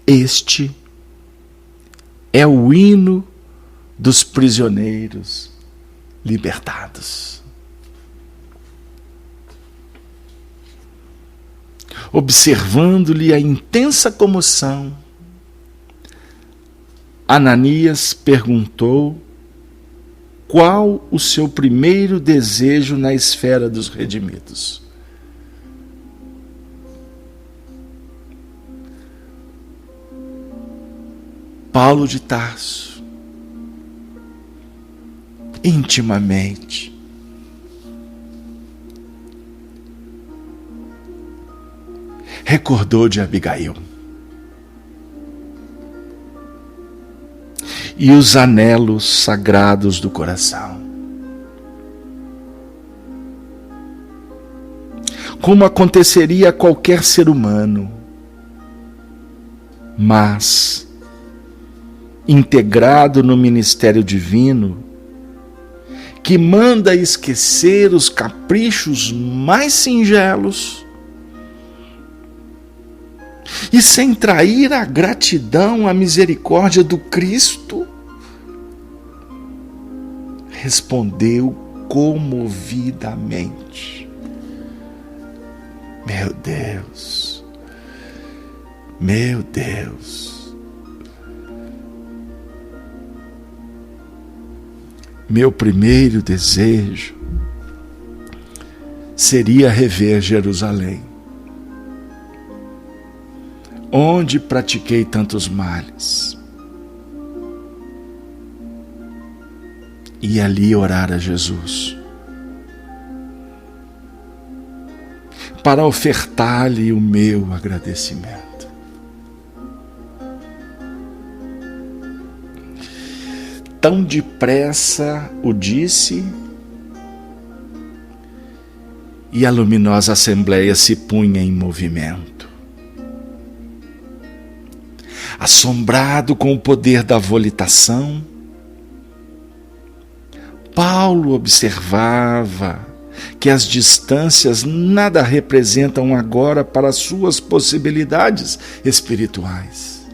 este é o hino dos prisioneiros libertados. Observando-lhe a intensa comoção, Ananias perguntou qual o seu primeiro desejo na esfera dos redimidos. Paulo de Tarso, intimamente, recordou de Abigail e os anelos sagrados do coração. Como aconteceria a qualquer ser humano, mas integrado no ministério divino, que manda esquecer os caprichos mais singelos e, sem trair a gratidão, a misericórdia do Cristo, respondeu comovidamente: meu Deus, meu Deus, meu primeiro desejo seria rever Jerusalém, onde pratiquei tantos males, e ali orar a Jesus, para ofertar-lhe o meu agradecimento. Tão depressa o disse, e a luminosa assembleia se punha em movimento. Assombrado com o poder da volitação, Paulo observava que as distâncias nada representam agora para suas possibilidades espirituais.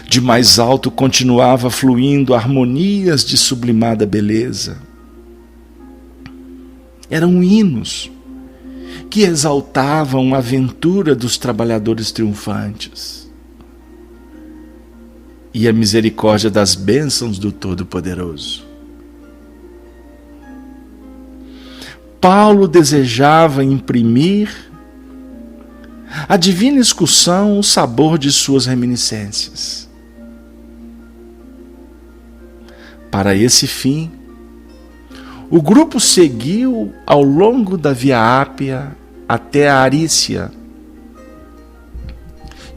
De mais alto continuava fluindo harmonias de sublimada beleza. Eram hinos que exaltavam a aventura dos trabalhadores triunfantes e a misericórdia das bênçãos do Todo-Poderoso. Paulo desejava imprimir à divina excursão o sabor de suas reminiscências. Para esse fim, o grupo seguiu ao longo da Via Ápia até a Arícia,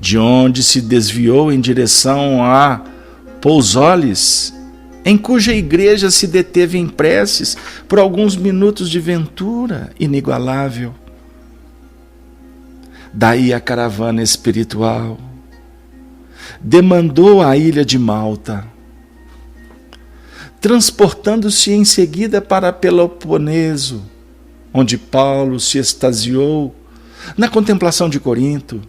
de onde se desviou em direção a Pousolis, em cuja igreja se deteve em preces por alguns minutos de ventura inigualável. Daí a caravana espiritual demandou a ilha de Malta, transportando-se em seguida para Peloponeso, onde Paulo se extasiou na contemplação de Corinto,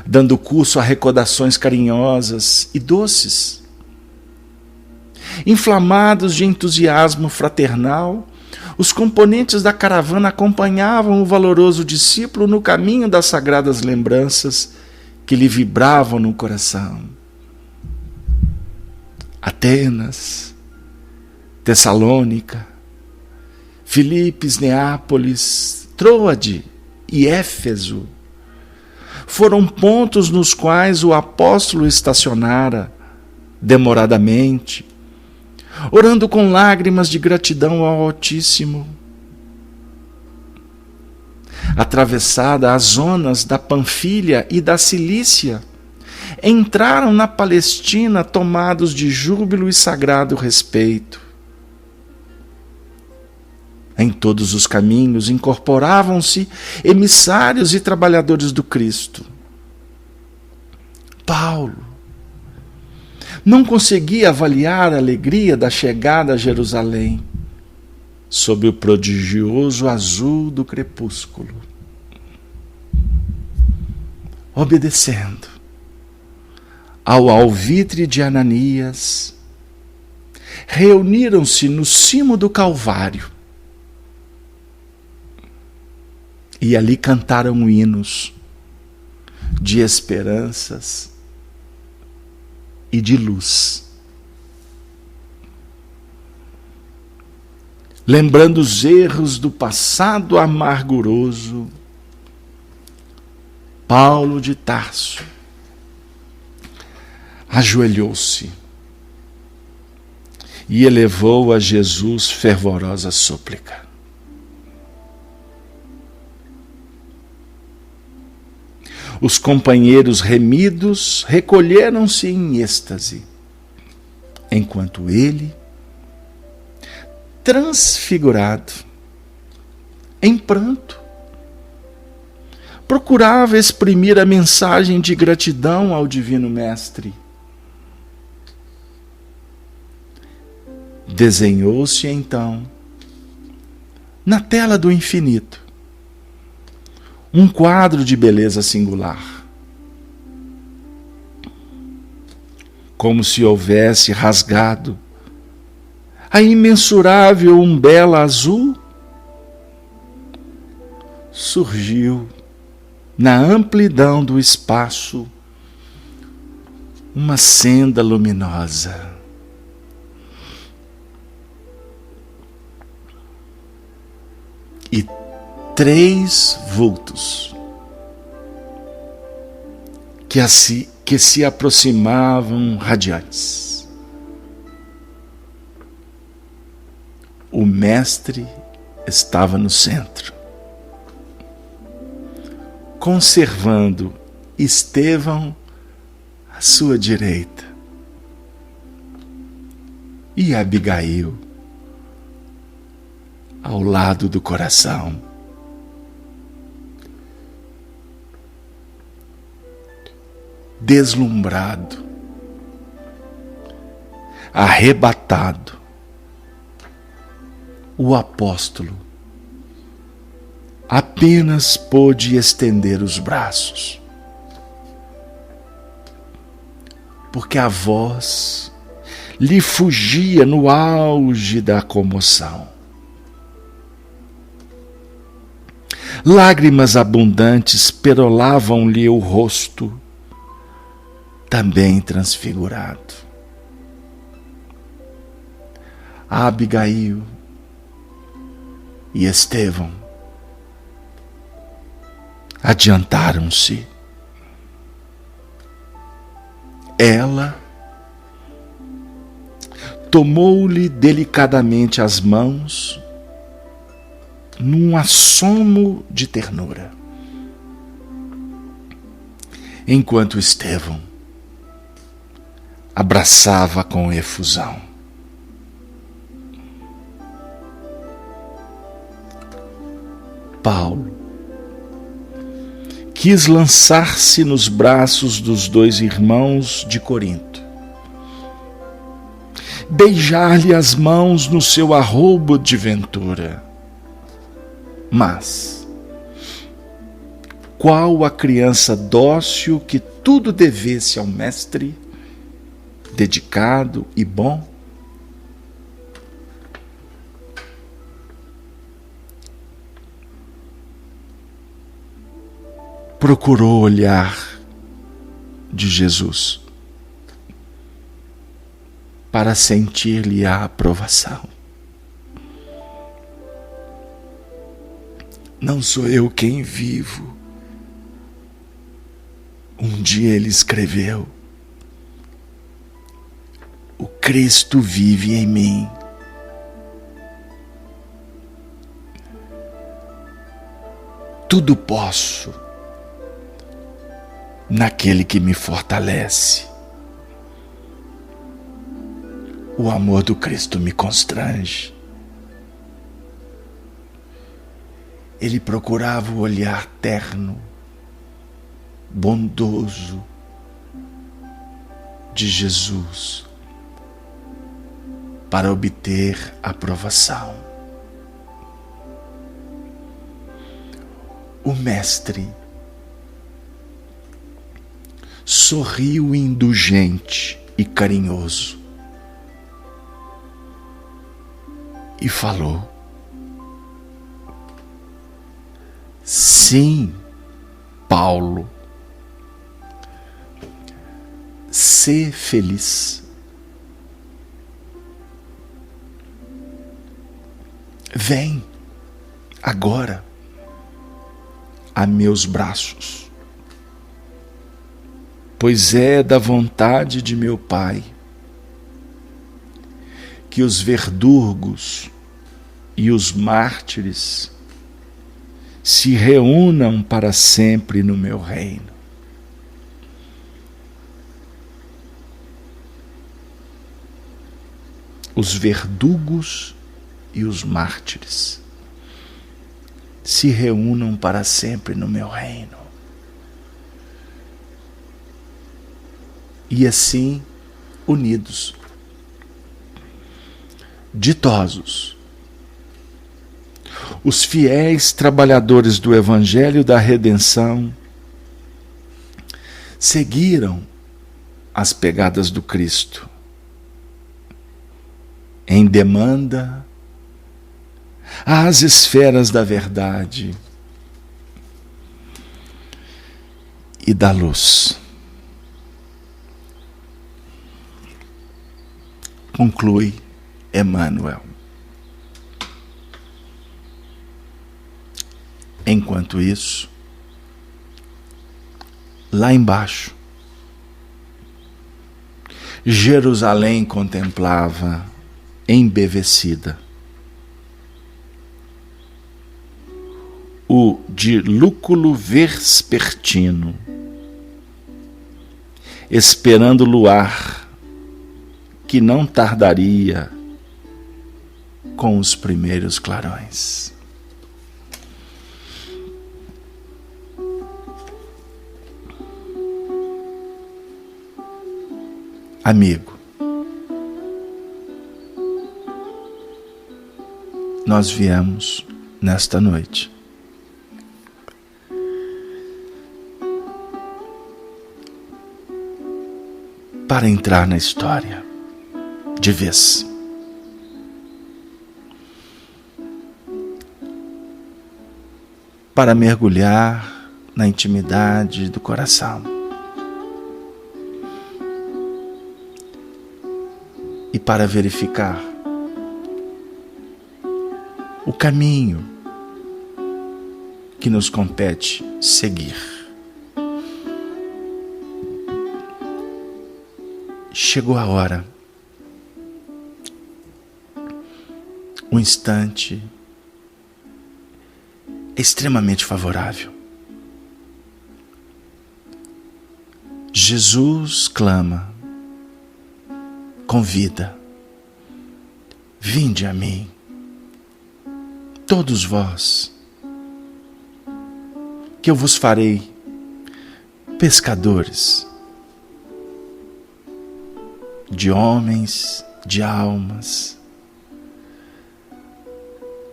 dando curso a recordações carinhosas e doces. Inflamados de entusiasmo fraternal, os componentes da caravana acompanhavam o valoroso discípulo no caminho das sagradas lembranças que lhe vibravam no coração. Atenas, Tessalônica, Filipos, Neápolis, Troade e Éfeso foram pontos nos quais o apóstolo estacionara demoradamente, orando com lágrimas de gratidão ao Altíssimo. Atravessada as zonas da Panfilha e da Cilícia, entraram na Palestina tomados de júbilo e sagrado respeito. Em todos os caminhos incorporavam-se emissários e trabalhadores do Cristo. Paulo não conseguia avaliar a alegria da chegada a Jerusalém sob o prodigioso azul do crepúsculo. Obedecendo ao alvitre de Ananias, reuniram-se no cimo do Calvário e ali cantaram hinos de esperanças e de luz. Lembrando os erros do passado amarguroso, Paulo de Tarso ajoelhou-se e elevou a Jesus fervorosa súplica. Os companheiros remidos recolheram-se em êxtase, enquanto ele, transfigurado, em pranto, procurava exprimir a mensagem de gratidão ao Divino Mestre. Desenhou-se então, na tela do infinito, um quadro de beleza singular. Como se houvesse rasgado a imensurável umbela azul, surgiu na amplidão do espaço uma senda luminosa. E 3 vultos que se aproximavam radiantes. O Mestre estava no centro, conservando Estevão à sua direita e Abigail ao lado do coração. deslumbrado, arrebatado, o apóstolo apenas pôde estender os braços, porque a voz lhe fugia no auge da comoção. Lágrimas abundantes perolavam-lhe o rosto, também transfigurado. Abigail e Estevão adiantaram-se. Ela tomou-lhe delicadamente as mãos num assomo de ternura, enquanto Estevão abraçava com efusão. Paulo quis lançar-se nos braços dos dois irmãos de Corinto, beijar-lhe as mãos no seu arroubo de ventura. Mas, qual a criança dócil que tudo devesse ao mestre, dedicado e bom? Procurou o olhar de Jesus para sentir-lhe a aprovação. Não sou eu quem vivo. Um dia ele escreveu: o Cristo vive em mim. Tudo posso naquele que me fortalece. O amor do Cristo me constrange. Ele procurava o olhar terno, bondoso de Jesus para obter aprovação. O mestre sorriu indulgente e carinhoso e falou: sim, Paulo, sê feliz. Vem agora a meus braços, pois é da vontade de meu Pai que os verdugos e os mártires se reúnam para sempre no meu reino. Os verdugos e os mártires se reúnam para sempre no meu reino. E assim, unidos, ditosos, os fiéis trabalhadores do Evangelho da Redenção seguiram as pegadas do Cristo em demanda às esferas da verdade e da luz. Conclui Emmanuel. Enquanto isso, lá embaixo, Jerusalém contemplava, embevecida, o dilúculo vespertino, esperando o luar que não tardaria com os primeiros clarões. amigo, nós viemos nesta noite para entrar na história de vez. Para mergulhar na intimidade do coração e para verificar o caminho que nos compete seguir. Chegou a hora, um instante extremamente favorável. Jesus clama, convida: vinde a mim, todos vós, que eu vos farei pescadores de homens, de almas.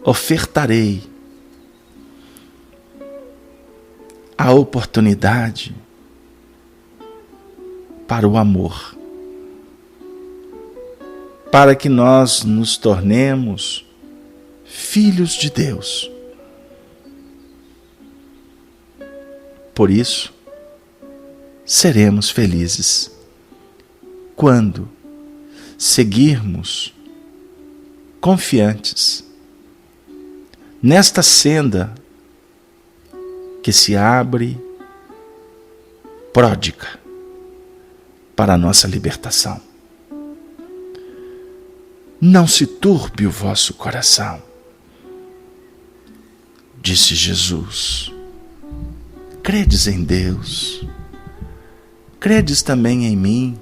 Ofertarei a oportunidade para o amor, para que nós nos tornemos filhos de Deus. Por isso, seremos felizes quando seguirmos confiantes nesta senda que se abre pródiga para a nossa libertação. Não se turbe o vosso coração, disse Jesus. Credes em Deus, credes também em mim.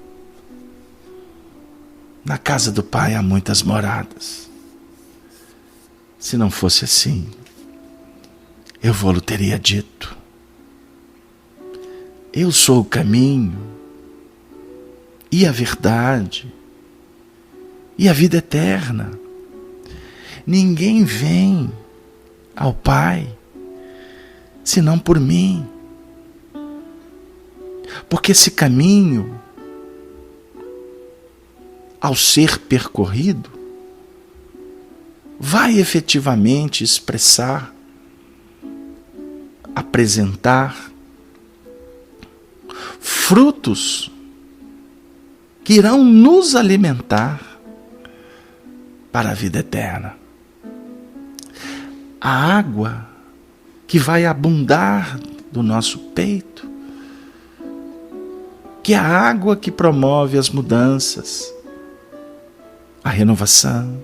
Na casa do Pai há muitas moradas. Se não fosse assim, eu vou-lhe teria dito. Eu sou o caminho e a verdade e a vida eterna. Ninguém vem ao Pai senão por mim. Porque esse caminho, ao ser percorrido, vai efetivamente expressar, apresentar frutos que irão nos alimentar para a vida eterna. A água que vai abundar do nosso peito, que é a água que promove as mudanças, a renovação.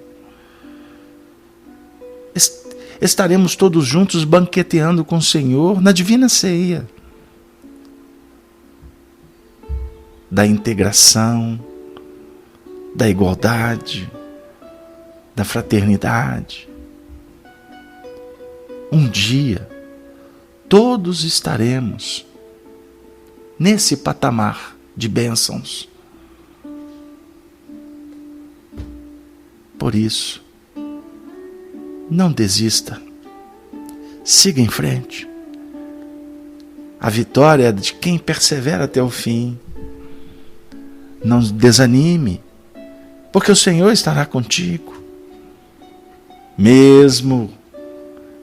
Estaremos todos juntos banqueteando com o Senhor na divina ceia da integração, da igualdade, da fraternidade. Um dia, todos estaremos nesse patamar de bênçãos. Por isso, não desista, siga em frente. A vitória é de quem persevera até o fim. Não desanime, porque o Senhor estará contigo. Mesmo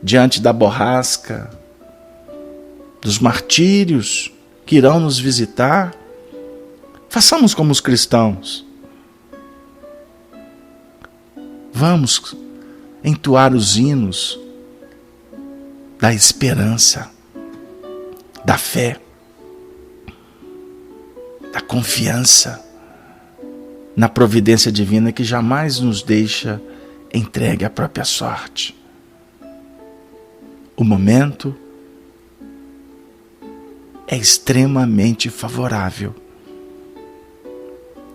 diante da borrasca, dos martírios que irão nos visitar, façamos como os cristãos. Vamos entoar os hinos da esperança, da fé, da confiança na providência divina que jamais nos deixa entregue à própria sorte. O momento é extremamente favorável.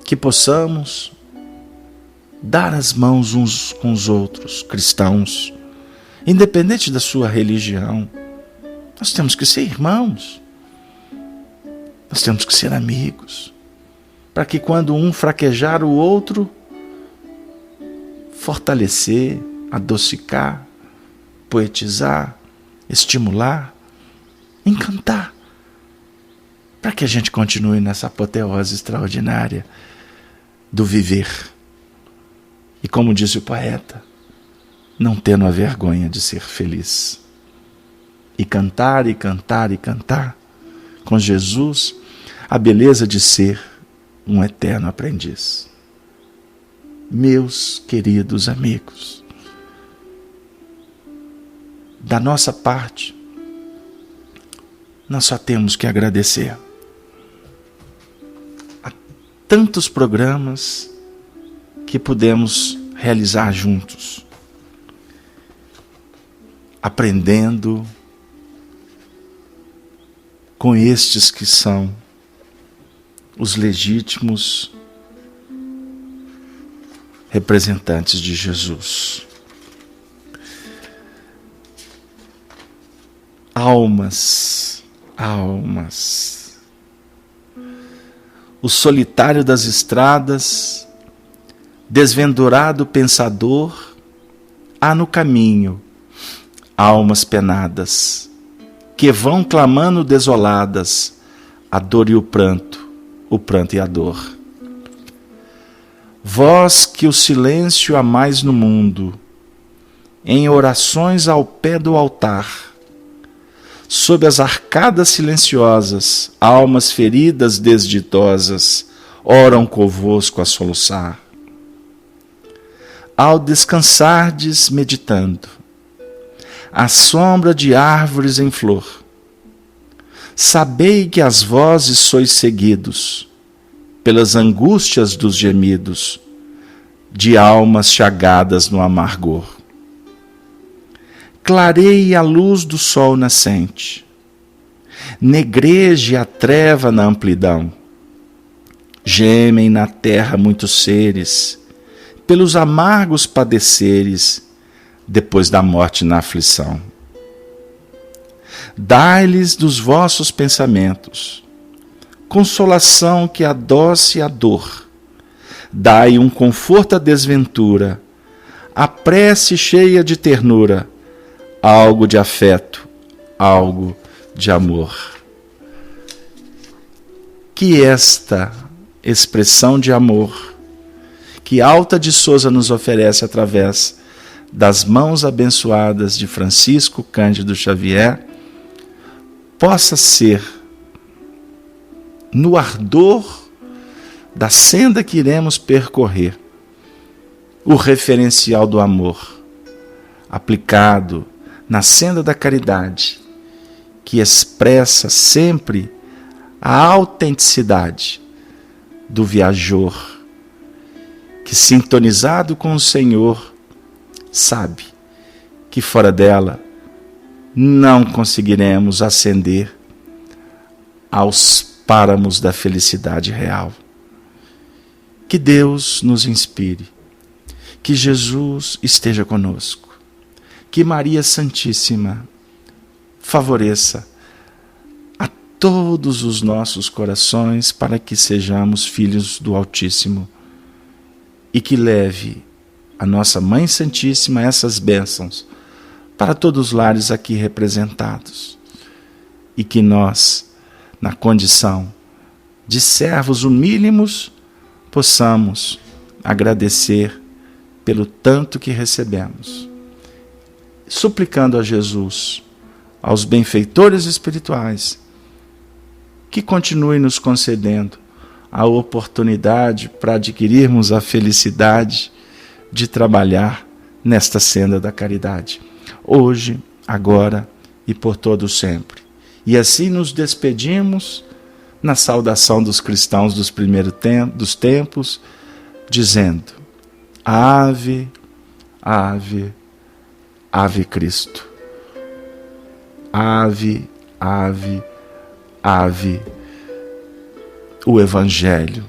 Que possamos dar as mãos uns com os outros, cristãos, independente da sua religião. Nós temos que ser irmãos, nós temos que ser amigos, para que quando um fraquejar, o outro fortalecer, adocicar, poetizar, estimular, encantar, para que a gente continue nessa apoteose extraordinária do viver. E como disse o poeta, não tendo a vergonha de ser feliz. E cantar, e cantar, e cantar com Jesus a beleza de ser um eterno aprendiz. Meus queridos amigos, da nossa parte, nós só temos que agradecer a tantos programas que pudemos realizar juntos, aprendendo com estes que são os legítimos representantes de Jesus. Almas, almas. O solitário das estradas, desventurado pensador, há no caminho almas penadas, que vão clamando desoladas, a dor e o pranto e a dor. Vós que o silêncio amais no mundo, em orações ao pé do altar, sob as arcadas silenciosas, almas feridas desditosas, oram convosco a soluçar. Ao descansardes meditando, à sombra de árvores em flor, sabei que as vozes sois seguidos pelas angústias dos gemidos de almas chagadas no amargor. Clareie a luz do sol nascente, negreje a treva na amplidão. Gemem na terra muitos seres, pelos amargos padeceres, depois da morte na aflição. Dai-lhes dos vossos pensamentos consolação que adoce a dor. Dai um conforto à desventura, a prece cheia de ternura, algo de afeto, algo de amor. Que esta expressão de amor que Alta de Souza nos oferece através das mãos abençoadas de Francisco Cândido Xavier possa ser, no ardor da senda que iremos percorrer, o referencial do amor, aplicado na senda da caridade, que expressa sempre a autenticidade do viajor, que, sintonizado com o Senhor, sabe que fora dela não conseguiremos ascender aos páramos da felicidade real. Que Deus nos inspire, que Jesus esteja conosco, que Maria Santíssima favoreça a todos os nossos corações para que sejamos filhos do Altíssimo e que leve a nossa Mãe Santíssima essas bênçãos para todos os lares aqui representados e que nós, na condição de servos humílimos, possamos agradecer pelo tanto que recebemos, suplicando a Jesus, aos benfeitores espirituais, que continue nos concedendo a oportunidade para adquirirmos a felicidade de trabalhar nesta senda da caridade, hoje, agora e por todo sempre. E assim nos despedimos na saudação dos cristãos dos primeiros dos tempos, dizendo: Ave, Ave, Ave Cristo. Ave, Ave, Ave, o Evangelho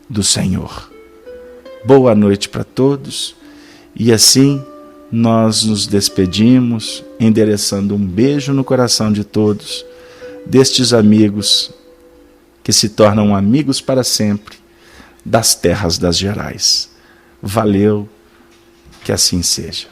do Senhor. Boa noite para todos, e assim nós nos despedimos, endereçando um beijo no coração de todos, destes amigos que se tornam amigos para sempre das terras das Gerais. Valeu, que assim seja.